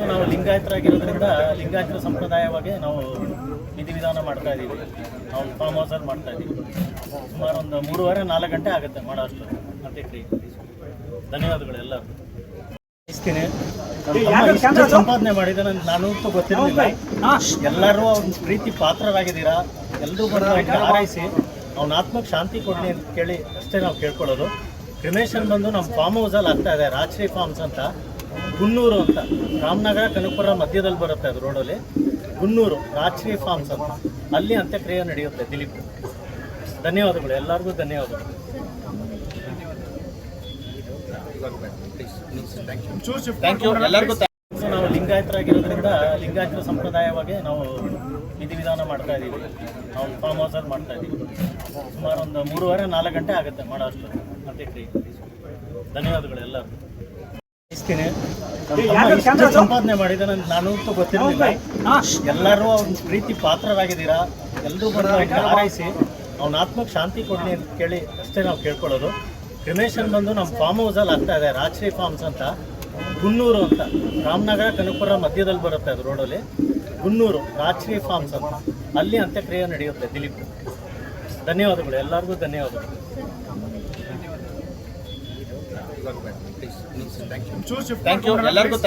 So ನಾವು ಲಿಂಗಾಯತರಾಗಿರೋದ್ರಿಂದ ಲಿಂಗಾಯತರ ಸಂಪ್ರದಾಯವಾಗಿ ನಾವು ವಿಧಿವಿಧಾನ ಮಾಡ್ತಾ ಇದ್ದೀವಿ. ನಾವು ಫಾರ್ಮ್ ಹೌಸಲ್ಲಿ ಮಾಡ್ತಾ ಇದ್ದೀವಿ. ಸುಮಾರು ಒಂದು 3:30-4 ಗಂಟೆ ಆಗುತ್ತೆ ಮಾಡೋ ಅಷ್ಟು ಅಂತ್ಯಕ್ರಿಯೆ. ಧನ್ಯವಾದಗಳು ಎಲ್ಲರೂ. ಸಂಪಾದನೆ ಮಾಡಿದ ನಾನು ಗೊತ್ತಿರಲಿಲ್ಲ. ಎಲ್ಲರೂ ಅವ್ನ ಪ್ರೀತಿ ಪಾತ್ರರಾಗಿದ್ದೀರಾ. ಎಲ್ಲರೂ ಬಂದು ಹಾರೈಸಿ ಅವ್ನ ಆತ್ಮಕ್ಕೆ ಶಾಂತಿ ಕೊಡಲಿ ಅಂತ ಕೇಳಿ ಅಷ್ಟೇ ನಾವು ಕೇಳ್ಕೊಳ್ಳೋದು. ಕ್ರಿಮೇಷನ್ ಬಂದು ನಮ್ಮ ಫಾರ್ಮ್ ಹೌಸಲ್ಲಿ ಆಗ್ತಾ ಇದೆ. ರಾಜಶ್ರೀ ಫಾರ್ಮ್ಸ್ ಅಂತ, ಗುನ್ನೂರು ಅಂತ, ರಾಮನಗರ ಕನಕಪುರ ಮಧ್ಯದಲ್ಲಿ ಬರುತ್ತೆ. ಅದು ರೋಡಲ್ಲಿ ಗುನ್ನೂರು ರಾಜಶ್ರೀ ಫಾರ್ಮ್ಸ್ ಅಂತ, ಅಲ್ಲಿ ಅಂತ್ಯಕ್ರಿಯೆ ನಡೆಯುತ್ತೆ. ದಿಲೀಪ್, ಧನ್ಯವಾದಗಳು ಎಲ್ಲರಿಗೂ. ಧನ್ಯವಾದಗಳು. ಥ್ಯಾಂಕ್ ಯು ಎಲ್ಲರಿಗೂ. ನಾವು ಲಿಂಗಾಯತರಾಗಿರೋದ್ರಿಂದ ಲಿಂಗಾಯತರ ಸಂಪ್ರದಾಯವಾಗಿ ನಾವು ವಿಧಿವಿಧಾನ ಮಾಡ್ತಾ ಇದ್ದೀವಿ. ನಾವು ಫಾರ್ಮ್ ಹೌಸಲ್ಲಿ ಮಾಡ್ತಾ ಇದ್ದೀವಿ. ಸುಮಾರು ಒಂದು 3:30-4 ಗಂಟೆ ಆಗುತ್ತೆ ಮಾಡೋ ಅಷ್ಟು ಅಂತ್ಯಕ್ರಿಯೆ. ಧನ್ಯವಾದಗಳು ಎಲ್ಲರೂ. ಸಂಪಾದನೆ ಮಾಡಿದ ನಾನು ಗೊತ್ತಿರಲಿಲ್ಲ. ಎಲ್ಲರೂ ಅವ್ನ ಪ್ರೀತಿ ಪಾತ್ರರಾಗಿದ್ದೀರಾ. ಎಲ್ಲರೂ ಬಂದು ಹಾರೈಸಿ ಅವ್ನ ಆತ್ಮಕ್ಕೆ ಶಾಂತಿ ಕೊಡಲಿ ಅಂತ ಕೇಳಿ ಅಷ್ಟೇ ನಾವು ಕೇಳ್ಕೊಳ್ಳೋದು. ಕ್ರಿಮೇಷನ್ ಬಂದು ನಮ್ಮ ಫಾರ್ಮ್ ಹೌಸಲ್ಲಿ ಆಗ್ತಾ ಇದೆ. ರಾಜಶ್ರೀ ಫಾರ್ಮ್ಸ್ ಅಂತ, ಗುನ್ನೂರು ಅಂತ, ರಾಮನಗರ ಕನಕಪುರ ಮಧ್ಯದಲ್ಲಿ ಬರುತ್ತೆ. ಅದು ರೋಡಲ್ಲಿ ಗುನ್ನೂರು ರಾಜಶ್ರೀ ಫಾರ್ಮ್ಸ್ ಅಂತ, ಅಲ್ಲಿ ಅಂತ್ಯಕ್ರಿಯೆ ನಡೆಯುತ್ತೆ. ದಿಲೀಪ್, ಧನ್ಯವಾದಗಳು ಎಲ್ಲರಿಗೂ. ಧನ್ಯವಾದಗಳು. ಥ್ಯಾಂಕ್ ಯು ಎಲ್ಲರಿಗೂ.